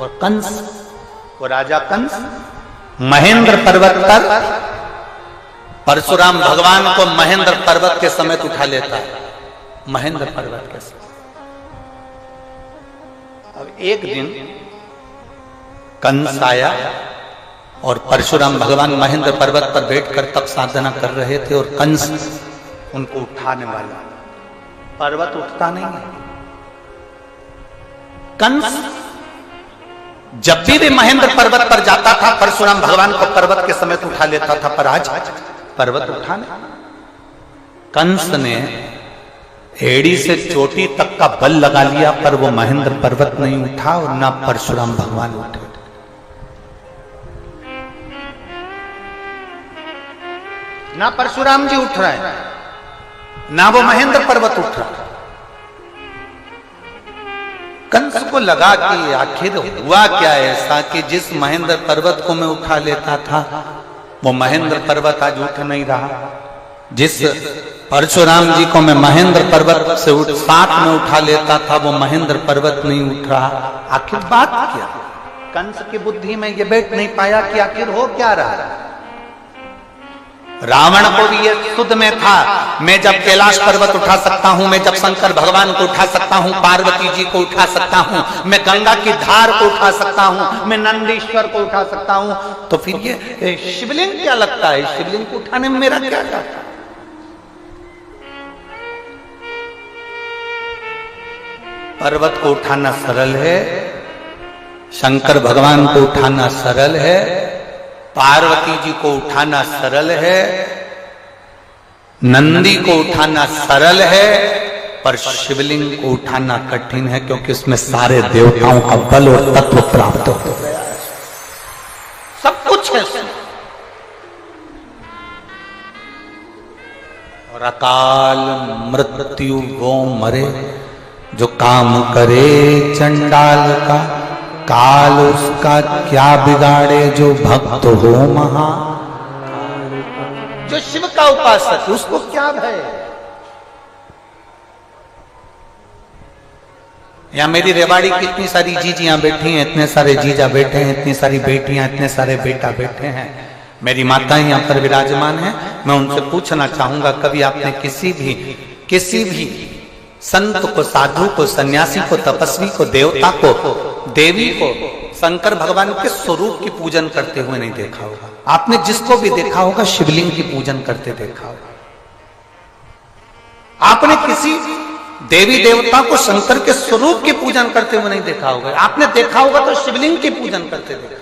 और कंस, वो राजा कंस महेंद्र पर्वत पर परशुराम भगवान को महेंद्र पर्वत के समेत उठा लेता है। महेंद्र पर्वत के समेत। अब एक दिन कंस आया और परशुराम भगवान महेंद्र पर्वत पर बैठकर तप साधना कर रहे थे और कंस उनको उठाने वाला। पर्वत उठता नहीं है। कंस जब भी महेंद्र पर्वत पर जाता था परशुराम भगवान को पर्वत के समेत उठा लेता था, पर आज पर्वत उठा नहीं। कंस ने एड़ी से चोटी तक का बल लगा लिया, पर वो महेंद्र पर्वत नहीं उठा और ना परशुराम भगवान उठे। ना परशुराम जी उठ रहे हैं, ना वो महेंद्र पर्वत उठ रहा। कंस को लगा कि आखिर हुआ क्या ऐसा कि जिस महेंद्र पर्वत को मैं उठा लेता था वो महेंद्र पर्वत आज उठ नहीं रहा। जिस परशुराम जी को मैं महेंद्र पर्वत से साथ में उठा लेता था वो महेंद्र पर्वत नहीं उठ रहा। आखिर बात क्या? कंस की बुद्धि में ये बैठ नहीं पाया कि आखिर हो क्या रहा। रावण को भी ये सुध में था, मैं जब कैलाश पर्वत उठा सकता हूं, मैं जब शंकर भगवान को उठा सकता हूं, पार्वती जी को उठा सकता हूं, मैं गंगा की धार को उठा सकता हूं, मैं नंदीश्वर को उठा सकता हूं, तो फिर ये शिवलिंग क्या लगता है? शिवलिंग को उठाने में मेरा क्या जाता? पर्वत को उठाना सरल है, शंकर भगवान को उठाना सरल है, पार्वती जी को उठाना सरल है, नंदी को उठाना सरल है, पर शिवलिंग को उठाना कठिन है, क्योंकि उसमें सारे देवताओं का बल और तत्व प्राप्त हो गया है। सब कुछ है और अकाल मृत्यु वो मरे जो काम करे चंडाल का, काल उसका क्या बिगाड़े जो भक्त हो महा। जो शिव का उपासक उसको क्या भय? यहां मेरी रेवाड़ी की इतनी सारी जीजियां बैठी हैं, इतने सारे जीजा बैठे हैं, इतनी सारी बेटियां, इतने सारे बेटा बैठे हैं, मेरी माताएं यहां पर विराजमान हैं। मैं उनसे पूछना चाहूंगा, कभी आपने किसी भी संत को, साधु को, सन्यासी को, तपस्वी को, देवता को, देवी को शंकर भगवान के स्वरूप की पूजन करते हुए नहीं देखा होगा? आपने जिसको भी देखा होगा शिवलिंग की पूजन करते देखा होगा। आपने किसी देवी देवता को शंकर के स्वरूप की पूजन करते हुए नहीं देखा होगा। आपने देखा होगा तो शिवलिंग की पूजन करते देखा।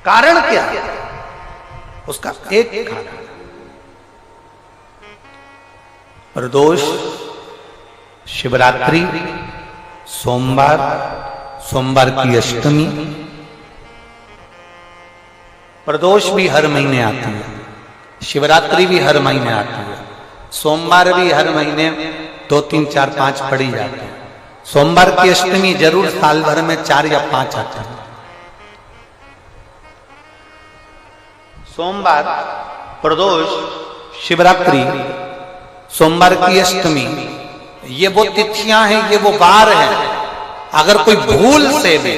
कारण क्या? उसका एक कारण प्रदोष, शिवरात्रि, सोमवार, सोमवार की अष्टमी। प्रदोष भी हर महीने आती है, शिवरात्रि भी हर महीने आती है, सोमवार भी हर महीने 2, 3, 4, 5 पड़ी जाती है। सोमवार की अष्टमी जरूर साल भर में 4 या 5 आती है। सोमवार, प्रदोष, शिवरात्रि, सोमवार की अष्टमी, ये वो तिथियां हैं, ये वो वार हैं। अगर कोई भूल से भी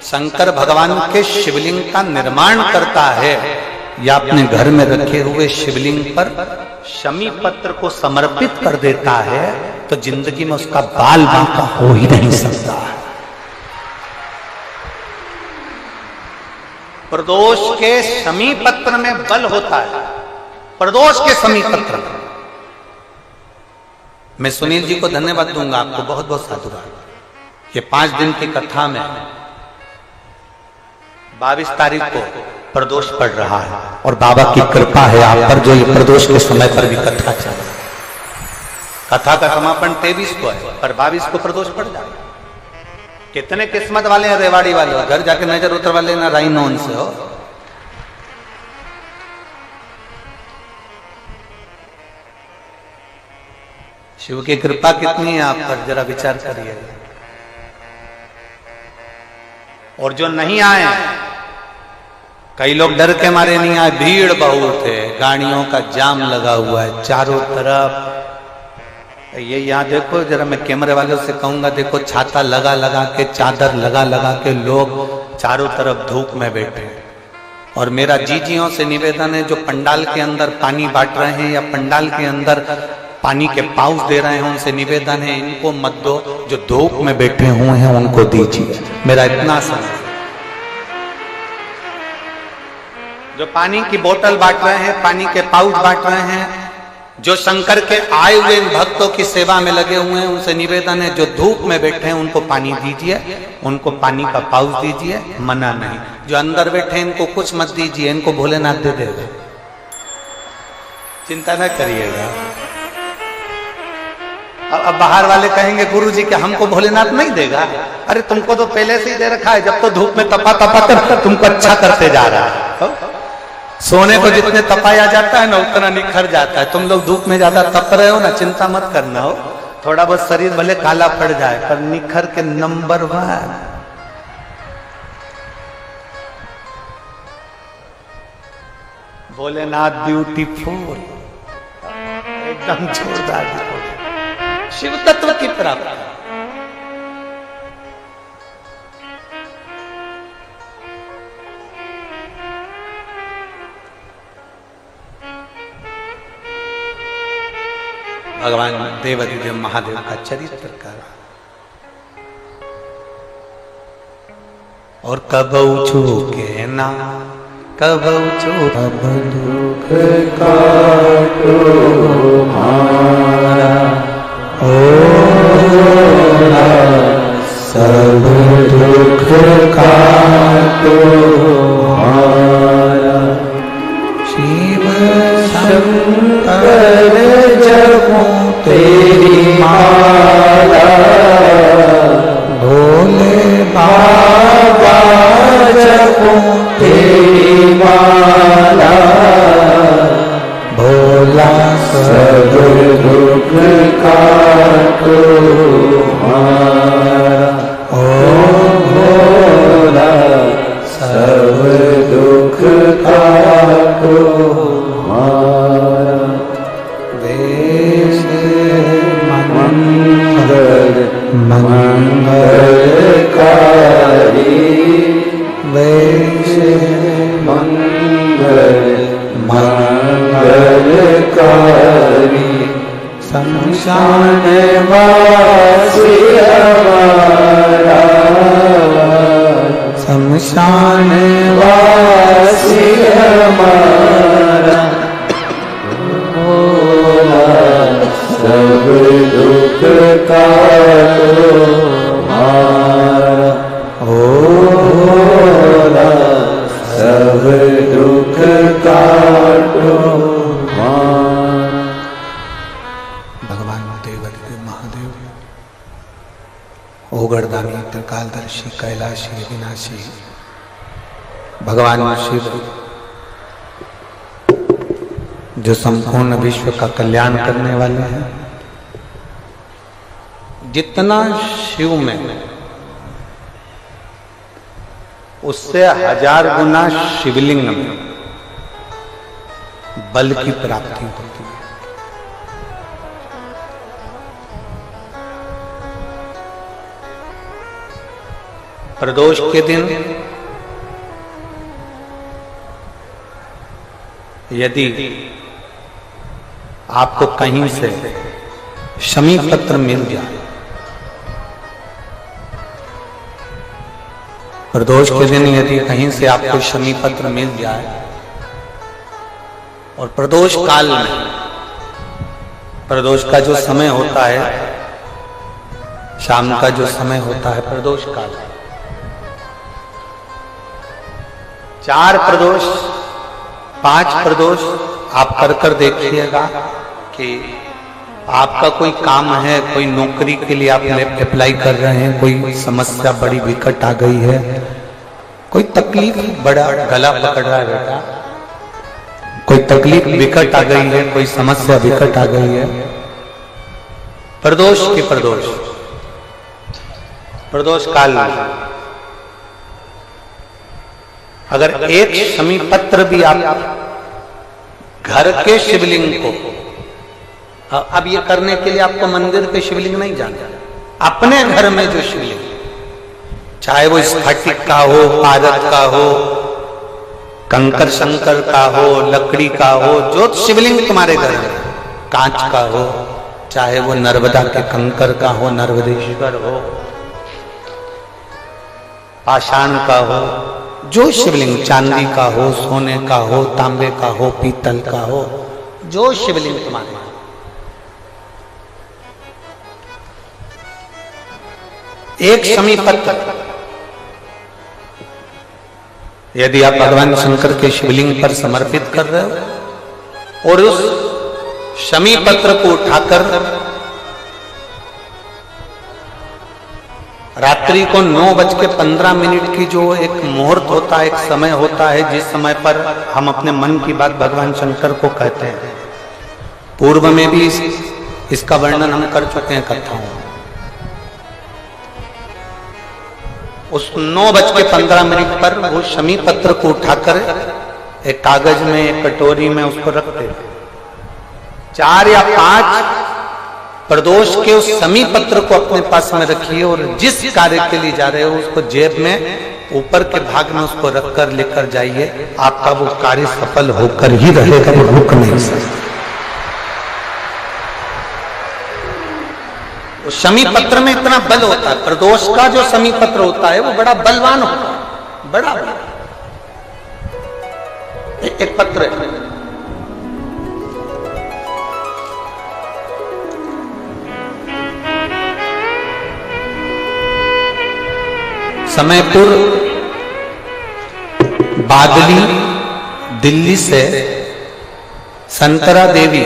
शंकर भगवान के शिवलिंग का निर्माण करता है या अपने घर में रखे हुए शिवलिंग पर शमी पत्र को समर्पित कर देता है, तो जिंदगी में उसका बाल बांका हो ही नहीं सकता। प्रदोष के शमी पत्र में बल होता है। प्रदोष के शमी पत्र में मैं सुनील जी को धन्यवाद दूंगा, आपको बहुत बहुत साधुवाद। ये 5 दिन की कथा में 22 तारीख को प्रदोष पड़ रहा है और बाबा की कृपा है आप पर, जो ये प्रदोष के समय पर भी कथा चल रही है। कथा का समापन 23 को है, पर 22 को प्रदोष पड़ जाएगा। कितने किस्मत वाले हैं रेवाड़ी वाले, घर जाके नजर उतर वाले ना राई नॉन से हो। शिव की कृपा कितनी है आप पर, जरा विचार करिए। और जो नहीं आए, कई लोग डर के मारे नहीं आए, भीड़ बहुत है, गाड़ियों का जाम लगा हुआ है चारों तरफ। ये यहाँ देखो जरा, मैं कैमरे वालों से कहूंगा, देखो छाता लगा लगा के, चादर लगा लगा के लोग चारों तरफ धूप में बैठे हैं। और मेरा जीजियों से निवेदन है, जो पंडाल के अंदर पानी बांट रहे हैं या पंडाल के अंदर पानी के पाउच दे रहे हैं, उनसे निवेदन है इनको मत दो, जो धूप में बैठे हुए हैं उनको दीजिए। मेरा इतना सा, जो पानी की बोतल बांट रहे हैं, पानी के पाउच बांट रहे हैं, जो शंकर के आए हुए भक्तों की सेवा में लगे हुए हैं, उनसे निवेदन है जो धूप में बैठे हैं उनको पानी दीजिए, उनको पानी का पाउच दीजिए, मना नहीं। जो अंदर बैठे हैं इनको कुछ मत दीजिए, इनको भोलेनाथ दे देगा, चिंता न करिएगा। अब बाहर वाले कहेंगे गुरुजी कि हमको भोलेनाथ नहीं देगा। अरे तुमको तो पहले से ही दे रखा है, जब तो धूप में तपा तपा कर तुमको अच्छा करते जा रहा है। सोने को जितने तपाया जाता है ना उतना निखर जाता है। तुम लोग धूप में ज्यादा तप रहे हो ना, चिंता मत करना हो, थोड़ा बहुत शरीर भले काला पड़ जाए पर निखर के नंबर 1। भोलेनाथ ब्यूटीफुल, एकदम जोरदार शिव तत्व की प्राप्ति। भगवान देवाधिदेव महादेव का चरित्र कर। और कबऊ चूके ना, कबऊ चूक दुख काटो मारा, ओ सब दुख काटो मारा। शिव शंकर जपो तेरी माला, भोले बाबा जपो तेरी माला, भोला सब दुख काटो मारा, ओ भोला सब दुख काटो मारा। देश मंगल मंगलकारी, देश मंगल मंगलकारी, शमशान वासी हमारा, शमशान वासी हमारा, सब दुख काटो मारा, भोला सब दुख काटो मारा। भगवान देवाधिदेव महादेव, ओगरदानी, त्रिकालदर्शी, कैलाशी, विनाशी भगवान शिव, जो संपूर्ण विश्व का कल्याण करने वाले हैं। जितना शिव में, उससे 1000 गुना शिवलिंग में बल की प्राप्ति होती है। प्रदोष के दिन यदि आपको कहीं से शमी पत्र मिल जाए, प्रदोष के दिन यदि कहीं से आपको शमी पत्र मिल जाए, और प्रदोष काल में, प्रदोष का जो समय होता है, शाम का जो समय होता है प्रदोष काल, 4 प्रदोष 5 प्रदोष आप कर देखिएगा कि आपका कोई काम है, कोई नौकरी के लिए आप अप्लाई कर रहे हैं, कोई समस्या बड़ी विकट आ गई है, कोई तकलीफ, बड़ा गला पकड़ रहा है बेटा, कोई तकलीफ विकट आ गई है, कोई समस्या विकट आ गई है, प्रदोष के प्रदोष काल में अगर एक शमी पत्र भी आप घर के शिवलिंग को अब ये करने के लिए आपको मंदिर पे शिवलिंग नहीं जाना, अपने घर में जो शिवलिंग, चाहे वो स्फटिक का हो, पारद का हो, कंकर शंकर का हो, लकड़ी का हो, जो शिवलिंग तुम्हारे घर में, कांच का हो, चाहे वो नर्मदा के कंकर का हो, नर्मदेश्वर हो, पाषाण का हो, जो शिवलिंग चांदी का हो, सोने का हो, तांबे का हो, पीतल का हो, जो शिवलिंग तुम्हारे, एक शमी पत्र यदि आप भगवान शंकर के शिवलिंग पर समर्पित कर रहे हो और उस शमी पत्र को उठाकर रात्रि को 9:15 की जो एक मुहूर्त होता है, एक समय होता है जिस समय पर हम अपने मन की बात भगवान शंकर को कहते हैं, पूर्व में भी इसका वर्णन हम कर चुके हैं कथाओं। उस 9:15 पर वो शमी पत्र को उठाकर एक कागज में, एक कटोरी में उसको रखते, 4 या 5 प्रदोष के उस शमी पत्र को अपने पास में रखिए और जिस कार्य के लिए जा रहे हो उसको जेब में ऊपर के भाग में उसको रखकर लेकर जाइए, आपका वो कार्य सफल होकर ही रहेगा, वो रुक नहीं सकता। शमी पत्र में इतना बल होता है, प्रदोष का जो शमी पत्र होता है वो बड़ा बलवान होता है, बड़ा एक पत्र है। समयपुर बादली दिल्ली से संतरा देवी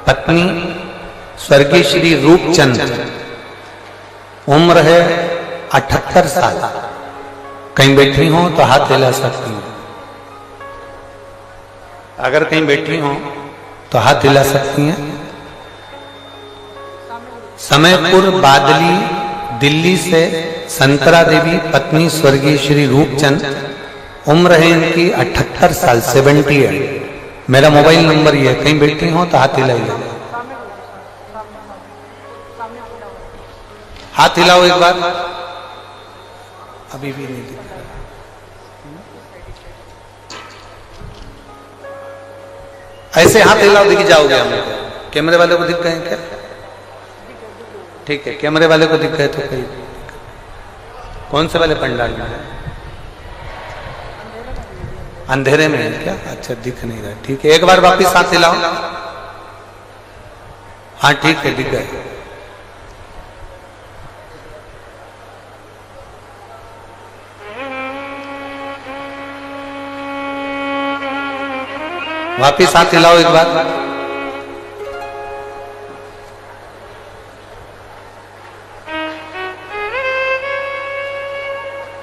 पत्नी स्वर्गीय श्री रूपचंद, उम्र है 78 साल। कहीं बैठी हो तो हाथ हिला सकती हो, अगर कहीं बैठी हो तो हाथ हिला सकती हैं। समयपुर बादली दिल्ली से संतरा देवी पत्नी स्वर्गीय श्री रूपचंद, उम्र है इनकी 78 साल, 78। मेरा मोबाइल नंबर ये है, कहीं बैठी हो तो हाथ हिलाइए, हाथ हिलाओ एक बार, अभी भी नहीं दिख रहा। ऐसे हाथ हिलाओ, दिख जाओगे हमें। कैमरे वाले को दिख गए क्या? ठीक है, कैमरे वाले को दिख गए तो कहीं, कौन से वाले पंडाल में है? अंधेरे में है क्या? अच्छा, दिख नहीं रहा। ठीक है, एक बार वापिस हाथ हिलाओ। हाँ ठीक है, दिख गए। वापिस हाथ हिलाओ एक बार।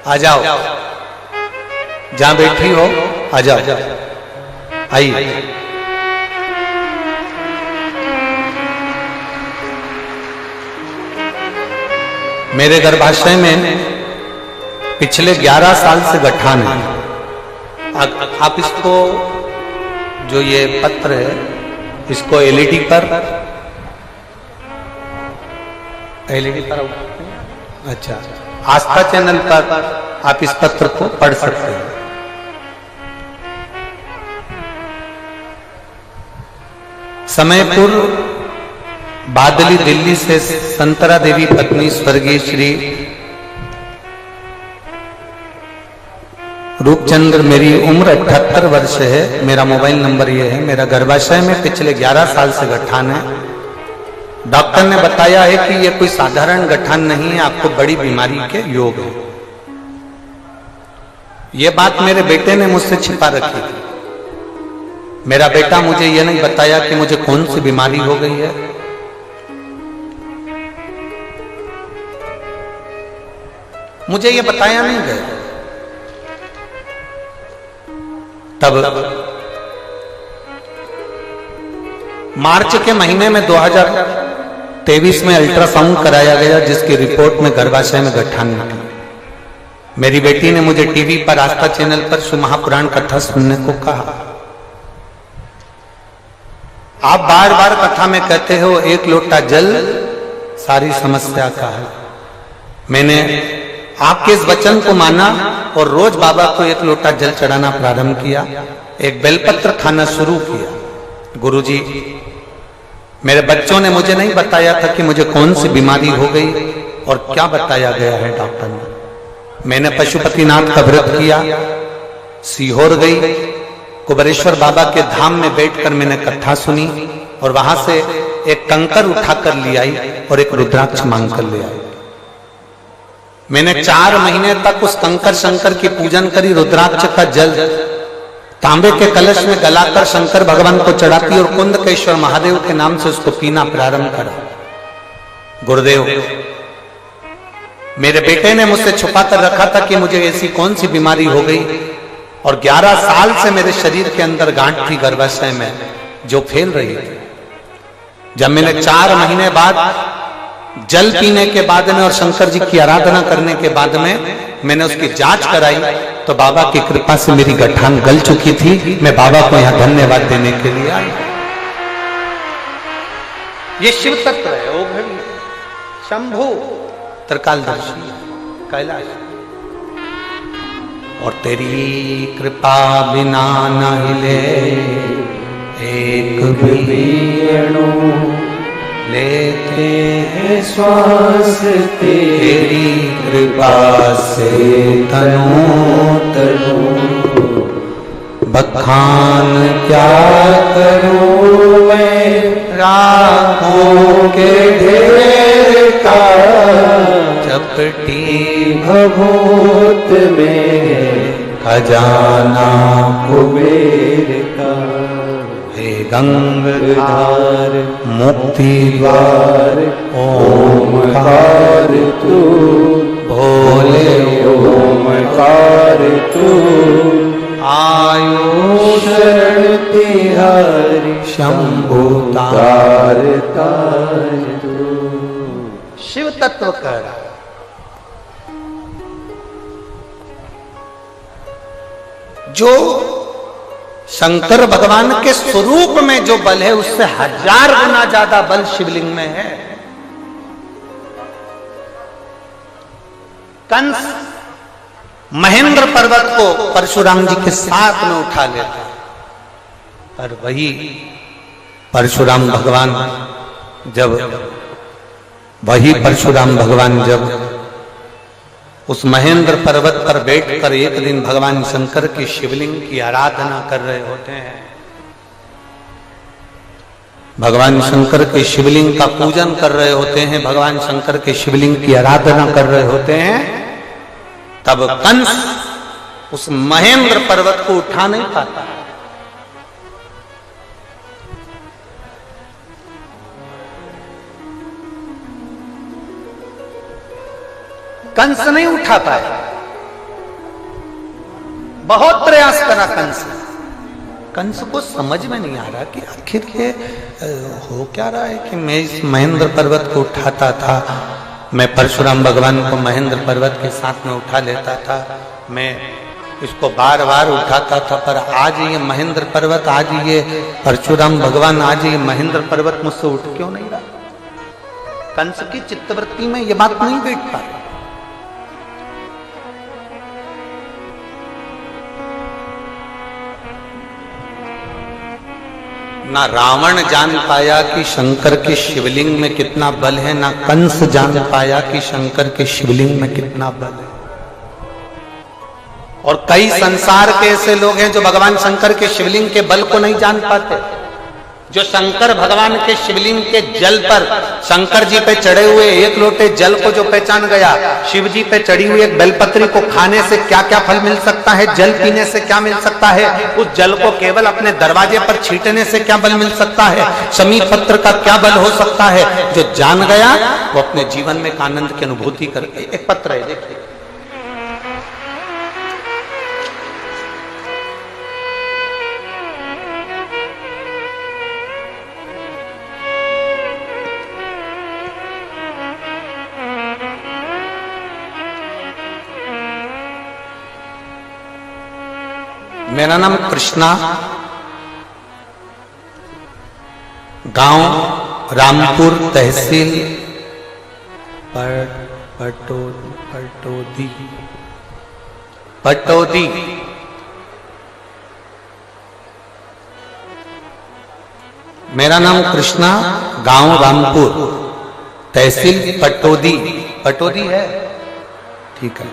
आ जाओ, जहां बैठी हो आ जाओ, आइए। मेरे गर्भाशय में पिछले 11 साल से गठान है। आप इसको, जो ये पत्र है, इसको एलईडी पर अच्छा, आस्था चैनल पर आप इस पत्र को पढ़ सकते हैं। समयपुर बादली दिल्ली से संतरा देवी पत्नी स्वर्गीय श्री रूपचंद्र, मेरी उम्र 78 वर्ष है। मेरा मोबाइल नंबर ये है। मेरा गर्भाशय में पिछले 11 साल से गठान है। डॉक्टर ने बताया है कि यह कोई साधारण गठान नहीं है, आपको बड़ी बीमारी के योग है। यह बात मेरे बेटे ने मुझसे छिपा रखी थी। मेरा बेटा मुझे यह नहीं बताया कि मुझे कौन सी बीमारी हो गई है। मुझे यह बताया नहीं गया। तब मार्च के महीने में 2023 में अल्ट्रासाउंड कराया गया, जिसकी रिपोर्ट में गर्भाशय में गठान निकली। मेरी बेटी ने मुझे टीवी पर, आस्था चैनल पर शिव महापुराण कथा सुनने को कहा। आप बार बार कथा में कहते हो एक लोटा जल सारी समस्या का है। मैंने आपके इस वचन को माना और रोज बाबा को एक लोटा जल चढ़ाना प्रारंभ किया, एक बेलपत्र खाना शुरू किया। गुरुजी, मेरे बच्चों ने मुझे नहीं बताया था कि मुझे कौन सी बीमारी हो गई और क्या बताया गया है डॉक्टर ने। मैंने पशुपतिनाथ का व्रत किया, सीहोर गई, कुबेरेश्वर बाबा के धाम में बैठकर मैंने कथा सुनी और वहां से एक कंकर उठाकर ले आई और एक रुद्राक्ष मांग कर ले आई। मैंने 4 महीने तक उस कंकर शंकर की पूजन करी। रुद्राक्ष का जल तांबे के कलश में गलाकर शंकर भगवान को चढ़ाती और कुंदकेश्वर महादेव के नाम से उसको पीना प्रारंभ करा। गुरुदेव, मेरे बेटे ने मुझसे छुपा कर रखा था कि मुझे ऐसी कौन सी बीमारी हो गई और 11 साल से मेरे शरीर के अंदर गांठ थी गर्भाशय में जो फैल रही थी। जब मैंने 4 महीने बाद जल पीने के बाद में और शंकर जी की आराधना करने के बाद में मैंने उसकी जांच कराई तो बाबा की कृपा से मेरी गठान गल चुकी थी। मैं बाबा को यहां धन्यवाद देने के लिए आई। ये शिव तत्व है, ओ घड़ी शंभु त्रिकालदर्शी कैलाश। और तेरी कृपा बिना न हिले एक भी अणु, लेते हैं श्वास तेरी कृपा से तनु तनु। बखान क्या करूं मैं राहों के ढेर का, चपटी भभूत में खजाना कुबेर का। हे गंगाधार मुक्ति द्वार ओमकार तू, भोले ओमकार तू। आयु शरण तिहारी शंभु तार तार तू। शिव तत्व कह रहा, जो शंकर भगवान के स्वरूप में जो बल है उससे 1000 गुना ज्यादा बल शिवलिंग में है। कंस महेंद्र पर्वत को परशुराम जी के साथ में उठा लेता, पर वही परशुराम भगवान जब उस महेंद्र पर्वत पर बैठकर एक दिन भगवान शंकर की शिवलिंग की आराधना कर रहे होते हैं, भगवान शंकर के शिवलिंग का पूजन कर रहे होते हैं, भगवान शंकर के शिवलिंग की आराधना कर रहे होते हैं, तब कंस उस महेंद्र पर्वत को उठा नहीं पाता। कंस नहीं उठा पाया, बहुत प्रयास करा कंस। कंस को समझ में नहीं आ रहा कि आखिर ये हो क्या रहा है कि मैं इस महेंद्र पर्वत को उठाता था, मैं परशुराम भगवान को महेंद्र पर्वत के साथ में उठा लेता था, मैं इसको बार बार उठाता था, पर आज ये महेंद्र पर्वत, आज ये परशुराम भगवान, आज ये महेंद्र पर्वत मुझसे उठ क्यों नहीं रहा। कंस की चित्तवृत्ति में ये बात नहीं बैठ पा रही। ना रावण जान पाया कि शंकर के शिवलिंग में कितना बल है, ना कंस जान पाया कि शंकर के शिवलिंग में कितना बल है। और कई संसार के ऐसे लोग हैं जो भगवान शंकर के शिवलिंग के बल को नहीं जान पाते। जो शंकर भगवान के शिवलिंग के जल पर, शंकर जी पे चढ़े हुए एक लोटे जल को जो पहचान गया, शिव जी पे चढ़ी हुई एक बेलपत्री को खाने से क्या क्या फल मिल सकता है, जल पीने से क्या मिल सकता है, उस जल को केवल अपने दरवाजे पर छींटने से क्या बल मिल सकता है, समीप पत्र का क्या बल हो सकता है, जो जान गया वो अपने जीवन में एक आनंद की अनुभूति करके। एक पत्र है, देखिए, मेरा नाम कृष्णा, गांव रामपुर, तहसील पटौदी। मेरा नाम कृष्णा, गांव रामपुर, तहसील पटौदी। पटौदी है, ठीक है।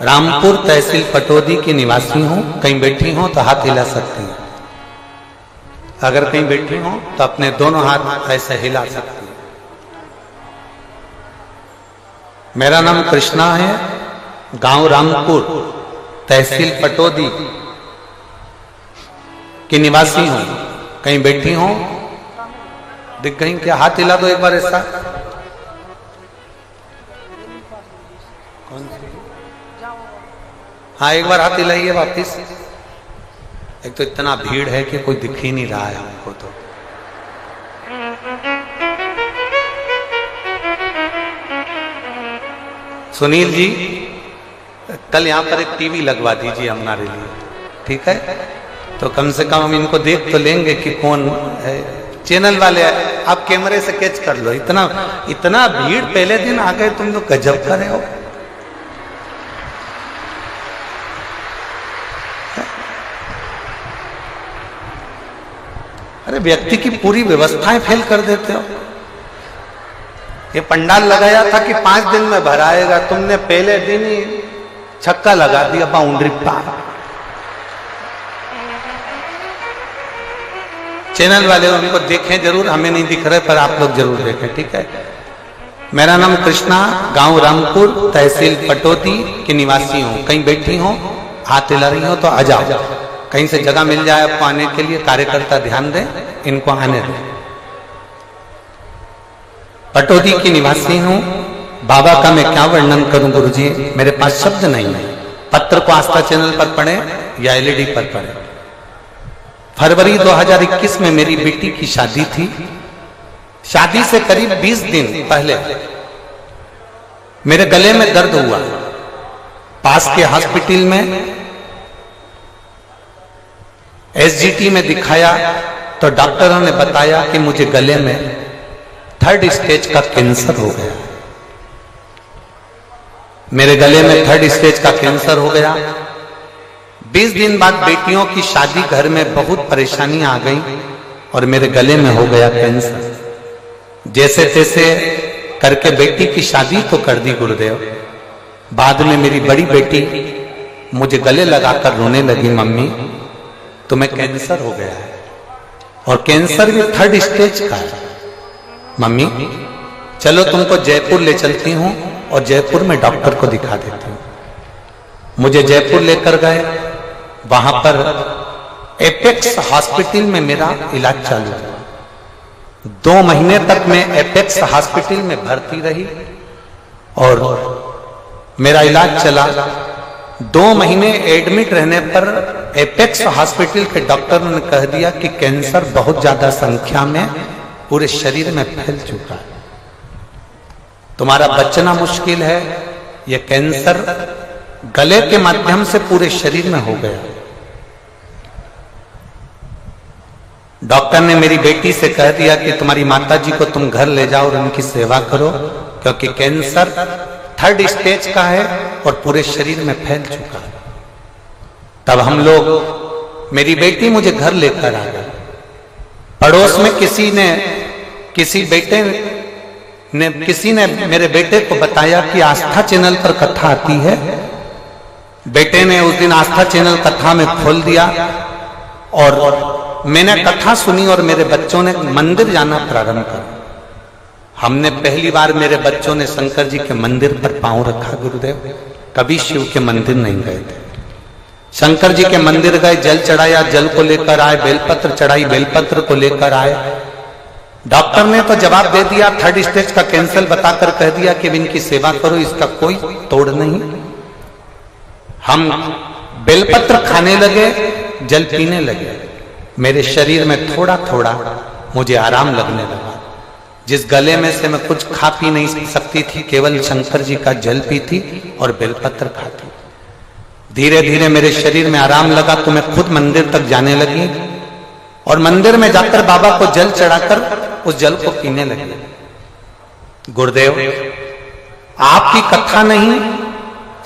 रामपुर तहसील पटौदी की निवासी हूं। कहीं बैठी हूं तो हाथ हिला सकती हैं। अगर कहीं बैठी हूं तो अपने दोनों हाथ ऐसे हिला सकती हैं। मेरा नाम कृष्णा है, गांव रामपुर, तहसील पटौदी की निवासी हूं। कहीं बैठी हूं, दिख गई क्या? हाथ हिला दो एक बार ऐसा। कौन सी? हाँ, एक बार हाथ हिलाइए वापिस। एक तो इतना भीड़ है कि कोई दिख ही नहीं रहा है हमको। तो सुनील जी, कल यहां पर एक टीवी लगवा दीजिए हमारे लिए, ठीक है? तो कम से कम हम इनको देख तो लेंगे कि कौन है। चैनल वाले आप कैमरे से कैच कर लो। इतना भीड़, पहले दिन आ गए तुम लोग, गजब कर रहे हो। अरे व्यक्ति की पूरी व्यवस्थाएं फेल कर देते हो। ये पंडाल लगाया था कि 5 दिन में भराएगा, तुमने पहले दिन ही छक्का लगा दिया, बाउंड्री पार। चैनल वाले उनको देखें जरूर, हमें नहीं दिख रहे पर आप लोग जरूर देखें, ठीक है? मेरा नाम कृष्णा, गांव रामपुर, तहसील पटौदी की निवासी हूं। कहीं बैठी हूं, हाथ हिला रही हो तो आ जाओ। कहीं से जगह मिल जाए आपको आने के लिए, कार्यकर्ता ध्यान दें, इनको आने दें। पटौदी की निवासी हूं। बाबा का मैं क्या वर्णन करूं गुरुजी, मेरे पास शब्द नहीं है। पत्र को आस्था चैनल पर पढ़ें या एलईडी पर पढ़ें। फरवरी 2021 में मेरी बेटी की शादी थी। शादी से करीब 20 दिन पहले मेरे गले में दर्द हुआ। पास के हॉस्पिटल में एसजीटी में दिखाया तो डॉक्टरों ने बताया कि मुझे गले में 3rd स्टेज का कैंसर हो गया। मेरे गले में 3rd स्टेज का कैंसर हो गया। 20 दिन बाद बेटियों की शादी, घर में बहुत परेशानी आ गई और मेरे गले में हो गया कैंसर। जैसे तैसे करके बेटी की शादी तो कर दी गुरुदेव। बाद में मेरी बड़ी बेटी मुझे गले लगाकर रोने लगी, मम्मी तुम्हें कैंसर हो गया है और कैंसर भी 3rd स्टेज का है। मम्मी चलो तुमको जयपुर ले चलती हूं और जयपुर में डॉक्टर को दिखा देती हूं। मुझे जयपुर लेकर गए। वहां पर एपेक्स हॉस्पिटल में मेरा इलाज चालू हुआ। 2 महीने तक मैं एपेक्स हॉस्पिटल में भर्ती रही और मेरा इलाज चला। 2 महीने एडमिट रहने पर एपेक्स हॉस्पिटल के डॉक्टर ने कह दिया कि कैंसर बहुत ज्यादा संख्या में पूरे शरीर में फैल चुका है, तुम्हारा बचना मुश्किल है। यह कैंसर गले के माध्यम से पूरे शरीर में हो गया। डॉक्टर ने मेरी बेटी से कह दिया कि तुम्हारी माताजी को तुम घर ले जाओ और उनकी सेवा करो, क्योंकि कैंसर 3rd स्टेज का है और पूरे शरीर में फैल चुका है। तब हम लोग, मेरी बेटी मुझे घर लेकर आ गई। पड़ोस में किसी ने मेरे बेटे को बताया कि आस्था चैनल पर कथा आती है। बेटे ने उस दिन आस्था चैनल कथा में खोल दिया और मैंने कथा सुनी और मेरे बच्चों ने मंदिर जाना प्रारंभ किया। हमने पहली बार, मेरे बच्चों ने शंकर जी के मंदिर पर पांव रखा गुरुदेव। कभी शिव के मंदिर नहीं गए थे। शंकर जी के मंदिर गए, जल चढ़ाया, जल को लेकर आए, बेलपत्र चढ़ाई, बेलपत्र को लेकर आए। डॉक्टर ने तो जवाब दे दिया, 3rd स्टेज का कैंसर बताकर कह दिया कि इनकी सेवा करो, इसका कोई तोड़ नहीं। हम बेलपत्र खाने लगे, जल पीने लगे। मेरे शरीर में थोड़ा थोड़ा मुझे आराम लगने लगा। जिस गले में से मैं कुछ खा पी नहीं सकती थी, केवल शंकर जी का जल पीती और बेलपत्र खाती। धीरे धीरे मेरे शरीर में आराम लगा तो मैं खुद मंदिर तक जाने लगी और मंदिर में जाकर बाबा को जल चढ़ाकर उस जल को पीने लगे। गुरुदेव, आपकी कथा नहीं,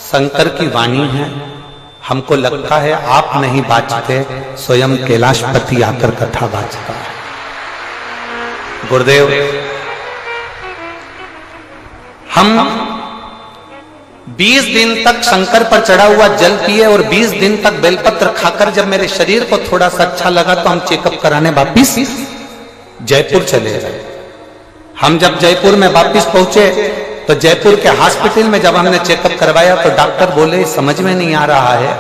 शंकर की वाणी है। हमको लगता है आप नहीं बाँचते, स्वयं कैलाशपति आकर कथा बाँचता है। गुरुदेव, हम 20 दिन तक शंकर पर चढ़ा हुआ जल पिए और 20 दिन तक बेलपत्र खाकर जब मेरे शरीर को थोड़ा सा अच्छा लगा तो हम चेकअप कराने वापिस जयपुर चले गए। हम जब जयपुर में वापिस पहुंचे तो जयपुर के हॉस्पिटल में जब हमने चेकअप करवाया तो डॉक्टर बोले समझ में नहीं आ रहा है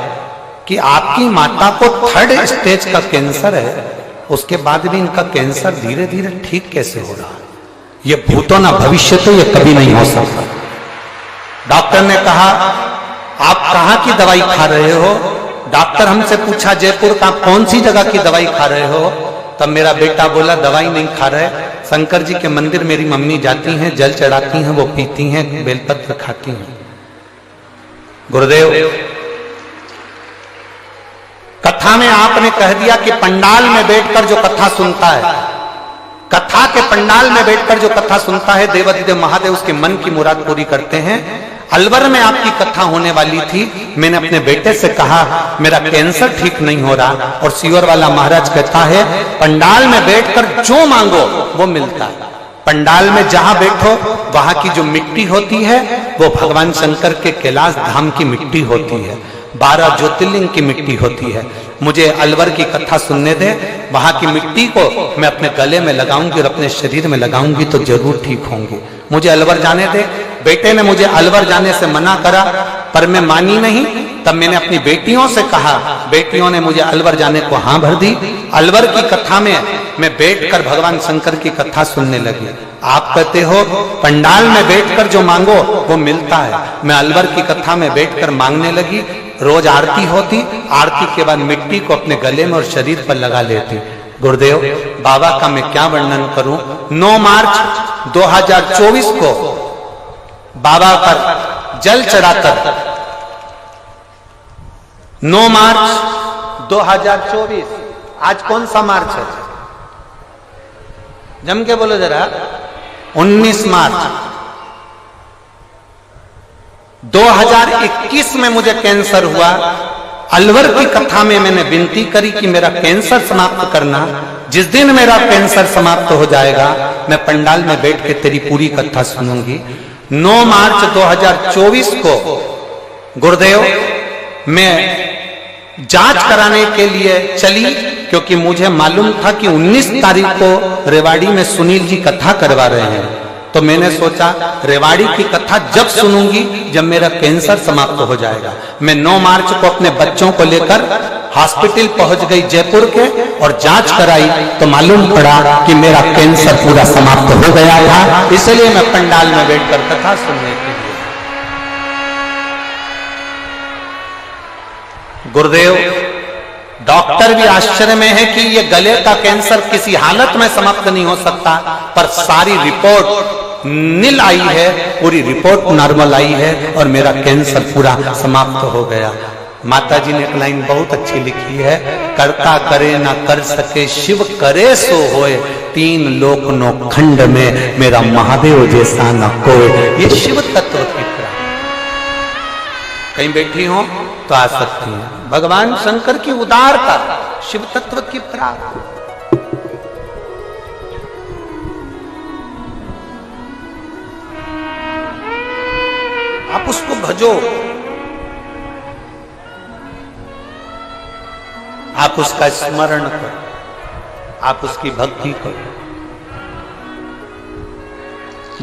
कि आपकी माता को 3rd स्टेज का कैंसर है, उसके बाद भी इनका कैंसर धीरे धीरे ठीक कैसे हो रहा है? ये भूतो ना भविष्य, तो ये कभी नहीं हो सकता। डॉक्टर ने कहा आप कहाँ की दवाई खा रहे हो? डॉक्टर हमसे पूछा जयपुर का कौन सी जगह की दवाई खा रहे हो? तब मेरा बेटा बोला दवाई नहीं खा रहे, शंकर जी के मंदिर मेरी मम्मी जाती हैं, जल चढ़ाती हैं, वो पीती हैं, बेलपत्र खाती हैं। गुरुदेव, कथा में आपने कह दिया कि पंडाल में बैठकर जो कथा सुनता है, कथा के पंडाल में बैठकर जो कथा सुनता है, देवाधिदेव महादेव उसके मन की मुराद पूरी करते हैं। अलवर में आपकी कथा होने वाली थी, मैंने अपने बेटे से कहा मेरा कैंसर ठीक नहीं हो रहा, और सीवर वाला महाराज कहता है पंडाल में बैठकर जो मांगो वो मिलता है। पंडाल में जहां बैठो वहां की जो मिट्टी होती है वो भगवान शंकर के कैलाश धाम की मिट्टी होती है, 12 ज्योतिर्लिंग की मिट्टी होती है। मुझे अलवर की कथा सुनने दे, वहां की मिट्टी को मैं अपने गले में लगाऊंगी और अपने शरीर में लगाऊंगी तो जरूर ठीक होंगी। मुझे अलवर जाने दे। बेटे ने मुझे अलवर जाने से मना करा, पर मैं मानी नहीं। तब मैंने अपनी बेटियों से कहा, बेटियों ने मुझे अलवर जाने को हाँ भर दी। अलवर की कथा में मैं बैठकर भगवान शंकर की कथा सुनने लगी। आप कहते हो पंडाल में बैठकर जो मांगो वो मिलता है। मैं अलवर की कथा में बैठकर मांगने लगी। रोज आरती होती, आरती के बाद मिट्टी को अपने गले में और शरीर पर लगा लेती। गुरुदेव, बाबा का मैं क्या वर्णन करूं। 9 मार्च 2024 को बाबा पर जल चढ़ाकर, 9 मार्च 2024, आज कौन सा मार्च है? जम के बोलो जरा। 19 मार्च 2021 में मुझे कैंसर हुआ। अलवर की कथा में मैंने विनती करी कि मेरा कैंसर समाप्त करना। जिस दिन मेरा कैंसर समाप्त हो जाएगा मैं पंडाल में बैठ के तेरी पूरी कथा सुनूंगी। 9 मार्च 2024 को गुरुदेव मैं जांच कराने के लिए चली, क्योंकि मुझे मालूम था कि 19 तारीख को रेवाड़ी में सुनील जी कथा करवा रहे हैं। तो मैंने सोचा रेवाड़ी की कथा जब सुनूंगी जब मेरा कैंसर समाप्त हो जाएगा। मैं 9 मार्च को अपने बच्चों को लेकर हॉस्पिटल पहुंच गई जयपुर के, और जांच कराई तो मालूम पड़ा कि मेरा कैंसर पूरा समाप्त हो गया था। इसलिए मैं पंडाल में बैठकर कथा सुनने के लिए। गुरुदेव, डॉक्टर भी आश्चर्य में है कि ये गले का कैंसर किसी हालत में समाप्त नहीं हो सकता, पर सारी रिपोर्ट नील आई है, पूरी रिपोर्ट नॉर्मल आई है और मेरा कैंसर पूरा समाप्त हो गया। माता जी ने एक लाइन बहुत अच्छी लिखी है, करता करे ना कर सके शिव करे सो होए, 3 लोक 9 खंड में मेरा महादेव जैसा न कोई। ये शिव तत्व की प्राप्ति। कहीं बैठी हो तो आ सकती है। भगवान शंकर की उदारता, शिव तत्व की प्राप्ति। आप उसको भजो, आप उसका स्मरण करो, आप उसकी भक्ति करो।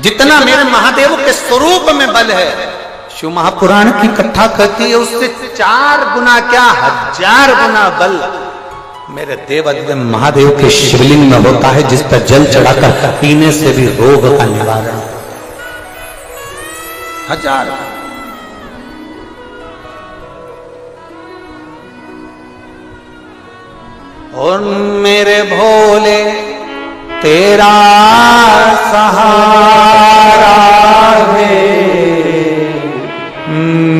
जितना मेरे महादेव के स्वरूप में बल है, शिव महापुराण की कथा कहती है उससे 4 गुना क्या 1000 गुना बल मेरे देवाधिदेव महादेव के शिवलिंग में होता है, जिस पर जल चढ़ाकर पीने से भी रोग का निवारण। 1000। और मेरे भोले तेरा सहारा है,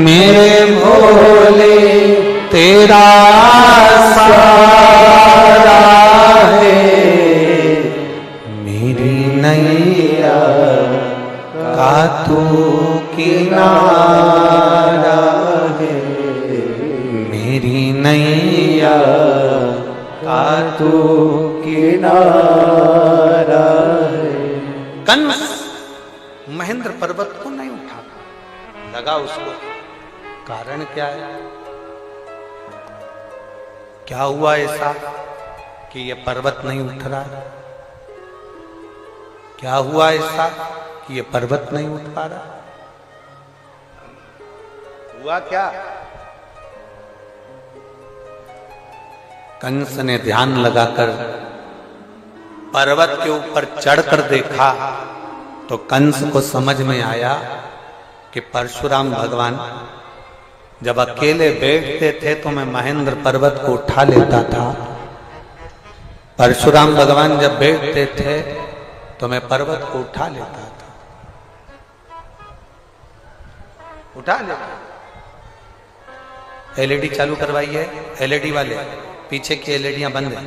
मेरे भोले तेरा सहारा नैया का तू किनारा है, मेरी नैया का तू किनारा है। कंस महेंद्र पर्वत को नहीं उठा लगा उसको, कारण क्या है? क्या हुआ ऐसा कि ये पर्वत नहीं उठ रहा है? क्या हुआ ऐसा कि ये पर्वत नहीं उठ पा रहा? हुआ क्या? कंस ने ध्यान लगाकर पर्वत के ऊपर चढ़कर देखा तो कंस को समझ में आया कि परशुराम भगवान जब अकेले बैठते थे तो मैं महेंद्र पर्वत को उठा लेता था, परशुराम भगवान जब बैठते थे तो मैं पर्वत को उठा लेता था, उठा लेता। एलईडी चालू करवाइए, एलईडी वाले, पीछे की एलईडियां बंद है,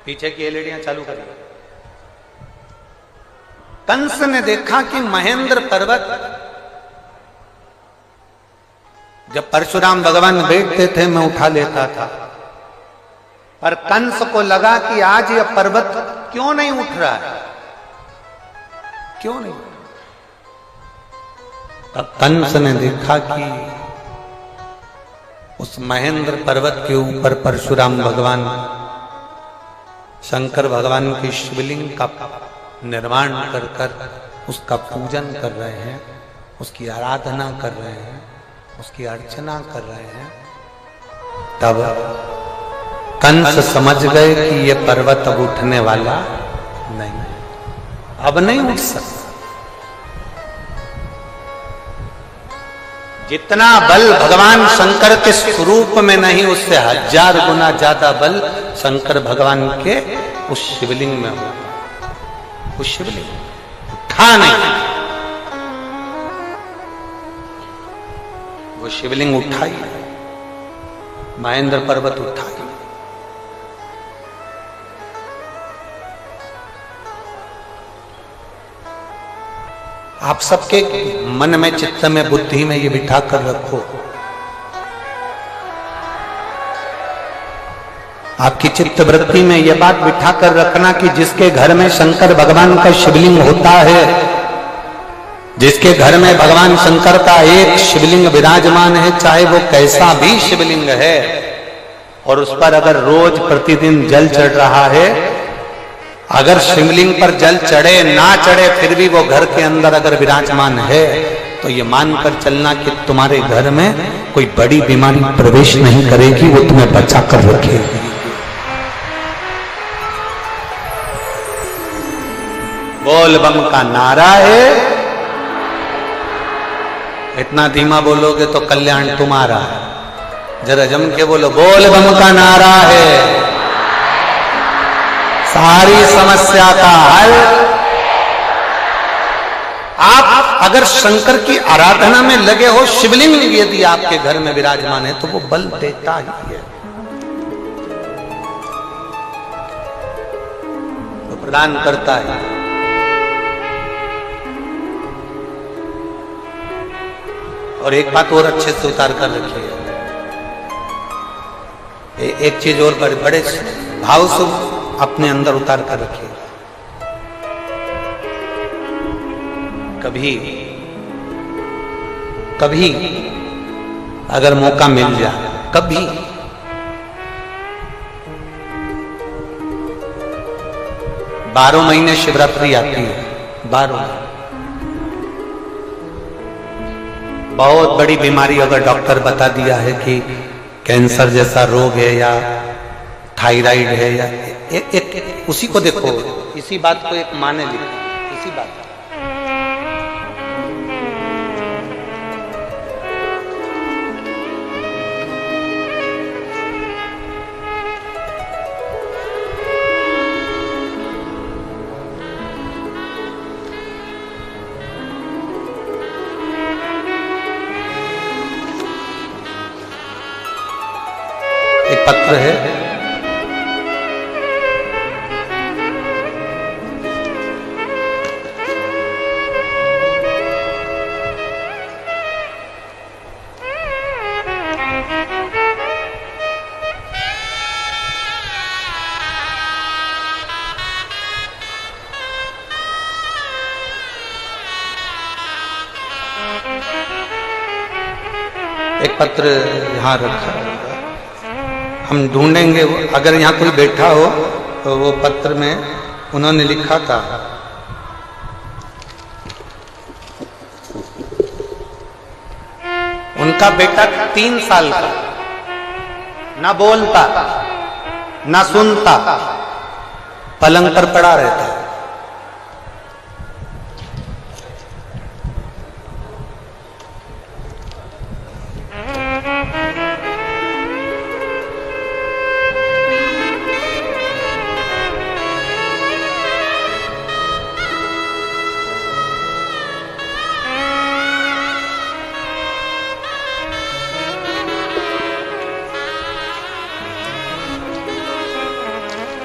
पीछे की एलईडियां चालू करिए। कंस ने देखा कि महेंद्र पर्वत जब परशुराम भगवान बैठते थे मैं उठा लेता था, पर कंस को लगा कि आज यह पर्वत क्यों नहीं उठ रहा है, क्यों नहीं? तब कंस ने देखा कि उस महेंद्र पर्वत के ऊपर परशुराम भगवान शंकर भगवान के शिवलिंग का निर्माण कर कर उसका पूजन कर रहे हैं, उसकी आराधना कर रहे हैं, उसकी अर्चना कर रहे हैं। तब कंस समझ गए कि ये पर्वत अब उठने वाला नहीं, अब नहीं उठ सकता। जितना बल भगवान शंकर के स्वरूप में नहीं, उससे 1000 गुना ज्यादा बल शंकर भगवान के उस शिवलिंग में हो। उस शिवलिंग उठा नहीं, वो शिवलिंग उठाई, महेंद्र पर्वत उठाई। आप सबके मन में, चित्त में, बुद्धि में ये बिठा कर रखो, आपकी चित्त वृत्ति में यह बात बिठा कर रखना कि जिसके घर में शंकर भगवान का शिवलिंग होता है, जिसके घर में भगवान शंकर का एक शिवलिंग विराजमान है, चाहे वो कैसा भी शिवलिंग है, और उस पर अगर रोज प्रतिदिन जल चढ़ रहा है, अगर शिवलिंग पर जल चढ़े ना चढ़े फिर भी वो घर के अंदर अगर विराजमान है, तो ये मानकर चलना कि तुम्हारे घर में कोई बड़ी बीमारी प्रवेश नहीं करेगी, वो तुम्हें बचा कर रखेगी। बोल बम का नारा है, इतना धीमा बोलोगे तो कल्याण तुम्हारा है। जरा जम के बोलो, बोल बम का नारा है, सारी समस्या का हल। आप अगर शंकर की आराधना में लगे हो, शिवलिंग यदि आपके घर में विराजमान है तो वो बल देता ही है, तो प्रदान करता है। और एक बात और अच्छे से उतार कर रखिए, एक चीज और बड़े भाव से अपने अंदर उतार कर रखिए। कभी कभी अगर मौका मिल जाए, कभी 12 महीने शिवरात्रि आती है, 12 बहुत बड़ी बीमारी अगर डॉक्टर बता दिया है कि कैंसर जैसा रोग है या थायराइड है या एक उसी को देखो, इसी बात को एक माने ली, इसी बात एक पत्र है, एक पत्र यहाँ रखा है, हम ढूंढेंगे। अगर यहाँ कोई बैठा हो तो वो पत्र में उन्होंने लिखा था, उनका बेटा 3 साल का, ना बोलता ना सुनता, पलंग पर पड़ा रहता।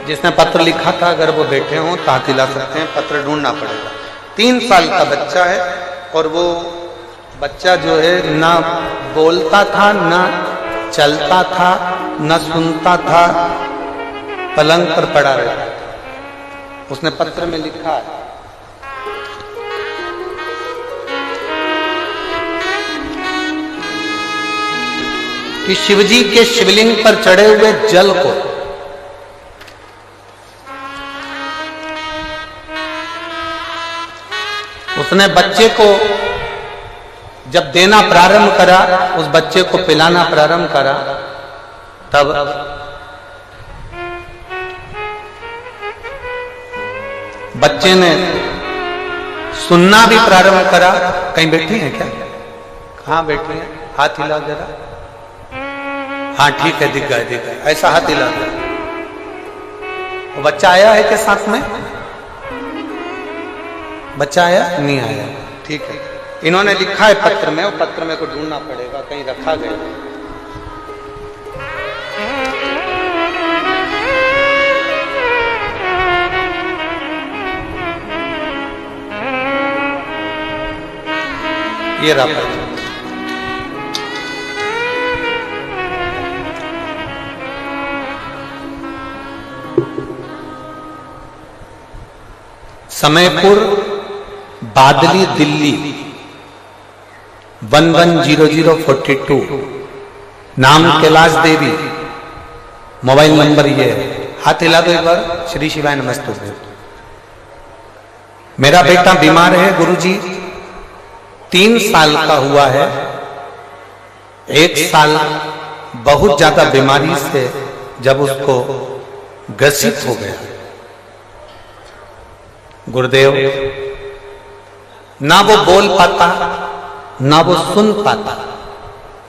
जिसने पत्र लिखा था, अगर वो बैठे हों तो हाथ हिला सकते हैं, पत्र ढूंढना पड़ेगा। 3 साल का बच्चा है और वो बच्चा जो है ना बोलता था, ना चलता था, ना सुनता था, पलंग पर पड़ा रहता था। उसने पत्र में लिखा है कि शिवजी के शिवलिंग पर चढ़े हुए जल को उसने बच्चे को जब देना प्रारंभ करा, उस बच्चे को पिलाना प्रारंभ करा, तब बच्चे ने सुनना भी प्रारंभ करा। कहीं बैठी हैं क्या? कहाँ बैठी हैं? हाथ हिला जरा। हाँ ठीक है, दिख गए। ऐसा हाथ हिला दो। वो बच्चा आया है क्या साथ में? बच्चा आया? नहीं आया। ठीक है, इन्होंने लिखा है पत्र में, वो पत्र में को ढूंढना पड़ेगा, कहीं रखा गया। ये रहा पत्र। समयपुर, बादली, दिल्ली 110042। नाम कैलाश देवी, मोबाइल नंबर ये है। हाथ हिला दो एक बार। श्री शिवाय नमस्ते। मेरा बेटा बीमार है गुरुजी, 3 साल का हुआ है। 1 साल बहुत ज्यादा बीमारी से जब उसको ग्रसित हो गया, गुरुदेव, ना वो बोल पाता, ना वो सुन पाता,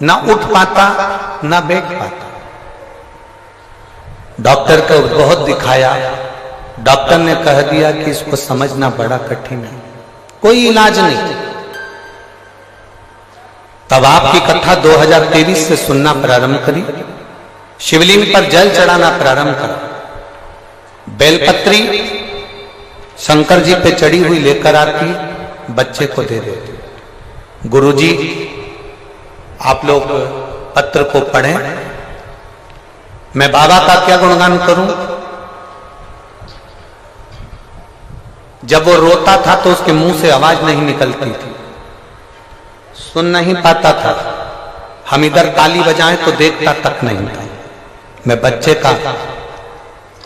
ना उठ पाता, ना बैठ पाता। डॉक्टर को बहुत दिखाया, डॉक्टर ने कह दिया कि इसको समझना बड़ा कठिन है, कोई इलाज नहीं। तब आपकी कथा 2023 से सुनना प्रारंभ करी, शिवलिंग पर जल चढ़ाना प्रारंभ करा, बेलपत्री शंकर जी पे चढ़ी हुई लेकर आती, बच्चे को दे देती। गुरुजी, आप लोग पत्र को पढ़ें। मैं बाबा का क्या गुणगान करूं? जब वो रोता था तो उसके मुंह से आवाज नहीं निकलती थी, सुन नहीं पाता था। हम इधर ताली बजाएं तो देखता तक नहीं था। मैं बच्चे का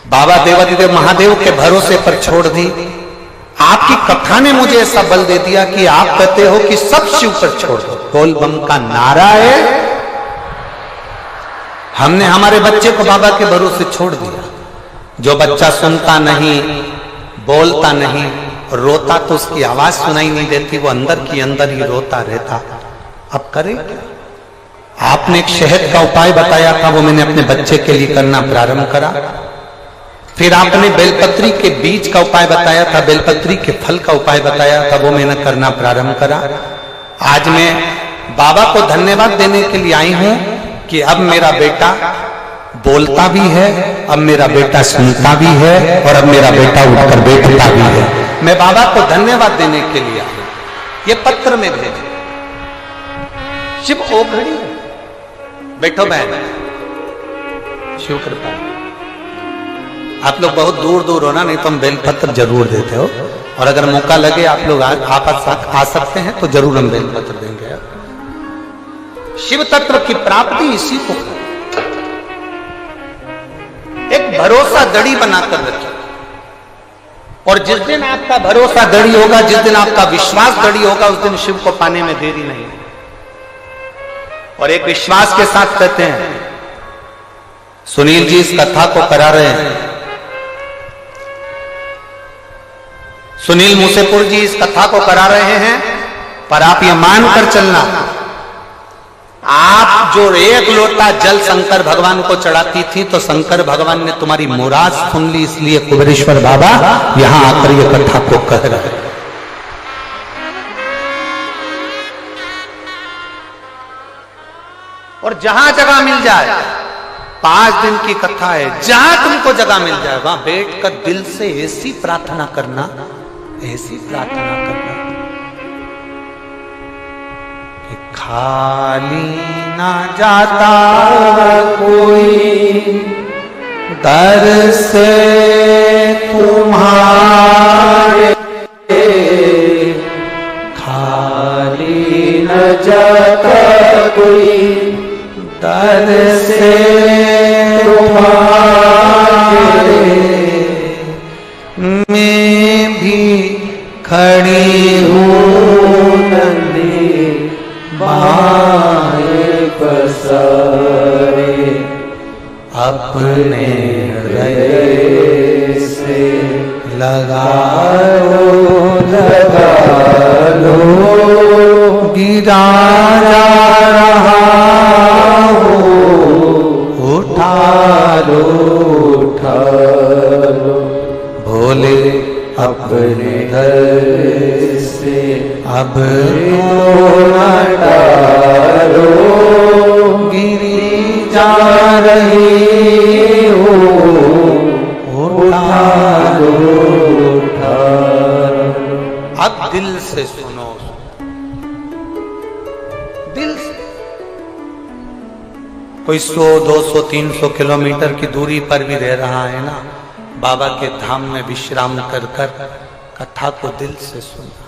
बाबा देवादिदेव महादेव के भरोसे पर छोड़ दी। आपकी कथा ने मुझे ऐसा बल दे दिया कि आप कहते हो कि सब शिव पर छोड़ दो, बोल बम का नारा है। हमने हमारे बच्चे को बाबा के भरोसे छोड़ दिया। जो बच्चा सुनता नहीं, बोलता नहीं, रोता तो उसकी आवाज सुनाई नहीं देती, वो अंदर की अंदर ही रोता रहता। अब करे क्या? आपने एक शहद का उपाय बताया था, वो मैंने अपने बच्चे के लिए करना प्रारंभ करा। फिर आपने बेलपत्री के बीज का उपाय बताया था, बेलपत्री के फल का उपाय बताया था, वो मैंने करना प्रारंभ करा। आज मैं बाबा को धन्यवाद देने के लिए आई हूं कि अब मेरा बेटा बोलता भी है, अब मेरा बेटा सुनता भी है, और अब मेरा बेटा उठकर बैठता भी है। मैं बाबा को धन्यवाद देने के लिए आई। ये पत्र में भेजे। शिव ओघड़ी बैठो बहन, शिव कृपा। आप लोग बहुत दूर दूर हो ना, नहीं तो हम बेलपत्र जरूर देते हो, और अगर मौका लगे आप लोग आप आ सकते हैं तो जरूर हम बेलपत्र देंगे। शिव तत्व की प्राप्ति इसी को एक भरोसा दड़ी बनाकर रखिए। और जिस दिन आपका भरोसा दड़ी होगा, जिस दिन आपका विश्वास दड़ी होगा, उस दिन शिव को पाने में देरी नहीं। और एक विश्वास के साथ कहते हैं, सुनील जी इस कथा को करा रहे हैं, सुनील मूसेपुर जी इस कथा को करा रहे हैं, पर आप ये मानकर चलना, आप जो एक लोटा जल शंकर भगवान को चढ़ाती थी, तो शंकर भगवान ने तुम्हारी मुराद सुन ली, इसलिए कुबेरेश्वर बाबा यहां आकर ये कथा को कह रहे हैं। और जहां जगह मिल जाए, 5 दिन की कथा है, जहां तुमको जगह मिल जाए वहां बैठकर दिल से ऐसी प्रार्थना करना, ऐसी प्रार्थना करना कि खाली ना जाता कोई दर से तुम्हारे, खाली न जाता कोई दर से तुम्हारे, मैं भी खड़ी हूँ नंदी बाएं पसारे, अपने हृदय से लगा लो, गिरा जा रहा हो, उठा लो, उठा लो, भोले अपने घर से अब टालो, गिरी जा रही हो, उठा लो, उठा लो। अब दिल से सुनो, दिल से। कोई 100, 200, 300 किलोमीटर की दूरी पर भी रह रहा है ना, बाबा के धाम में विश्राम कर कर कथा को दिल से सुना।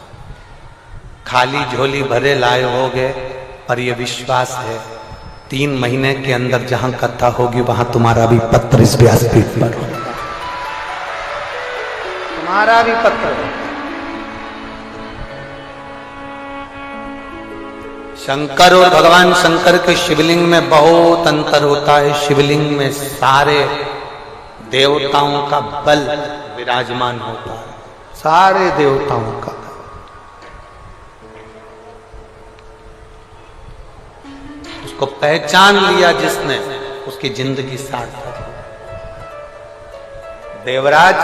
खाली झोली भरे लाए होगे, पर यह विश्वास है 3 महीने के अंदर जहां कथा होगी वहां तुम्हारा भी पत्र इस व्यासपीठ पर होगा, तुम्हारा भी पत्र। शंकर और भगवान शंकर के शिवलिंग में बहुत अंतर होता है। शिवलिंग में सारे देवताओं का बल विराजमान होता है, सारे देवताओं का। उसको पहचान लिया जिसने, उसकी जिंदगी सार्थक। देवराज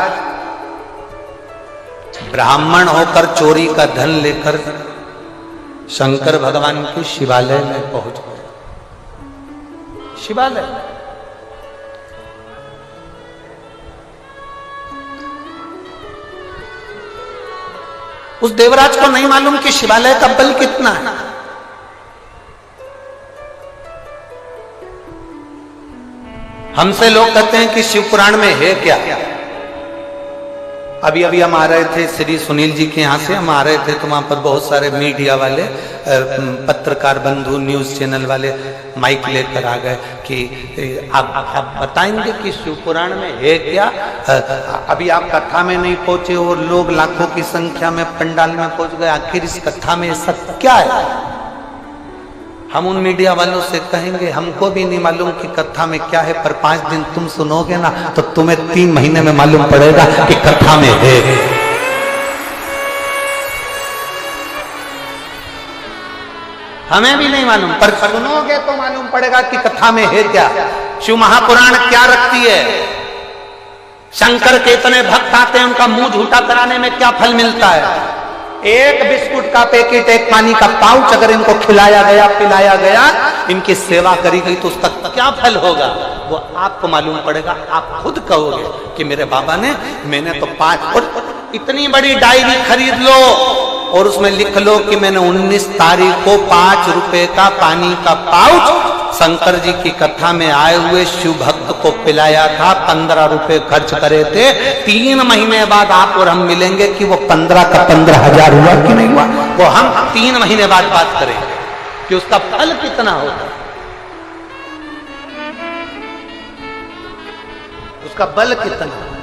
ब्राह्मण होकर चोरी का धन लेकर शंकर भगवान के शिवालय में पहुंच गए। शिवालय उस देवराज को नहीं मालूम कि शिवालय का बल कितना है। हमसे लोग कहते हैं कि शिव पुराण में है क्या। अभी अभी हम आ रहे थे श्री सुनील जी के यहाँ से, हम आ रहे थे तो वहां पर बहुत सारे मीडिया वाले, पत्रकार बंधु, न्यूज चैनल वाले माइक लेकर आ गए कि आप बताएंगे कि शिव पुराण में है क्या। अभी आप कथा में नहीं पहुंचे और लोग लाखों की संख्या में पंडाल में पहुंच गए, आखिर इस कथा में ऐसा क्या है। हम उन मीडिया वालों से कहेंगे हमको भी नहीं मालूम कि कथा में क्या है, पर 5 दिन तुम सुनोगे ना तो तुम्हें 3 महीने में मालूम पड़ेगा कि कथा में है। हमें भी नहीं मालूम, पर सुनोगे तो मालूम पड़ेगा कि कथा में है क्या। शिव महापुराण क्या रखती है। शंकर के इतने भक्त आते हैं, उनका मुंह झूठा कराने में क्या फल मिलता है। एक बिस्कुट का पैकेट, एक पानी का पाउच अगर इनको खिलाया गया, पिलाया गया, इनकी सेवा करी गई तो उसका क्या फल होगा वो आपको मालूम पड़ेगा। आप खुद कहोगे कि मेरे बाबा ने, मैंने तो 5, और इतनी बड़ी डायरी खरीद लो और उसमें लिख लो कि मैंने 19 तारीख को 5 रुपए का पानी का पाउच शंकर जी की कथा में आए हुए शिव भक्त को पिलाया था, 15 रुपए खर्च करे थे। 3 महीने बाद आप और हम मिलेंगे कि वो 15 का 15,000 हुआ कि नहीं हुआ, वो हम 3 महीने बाद बात करेंगे। कि उसका फल कितना होता है, उसका बल कितना।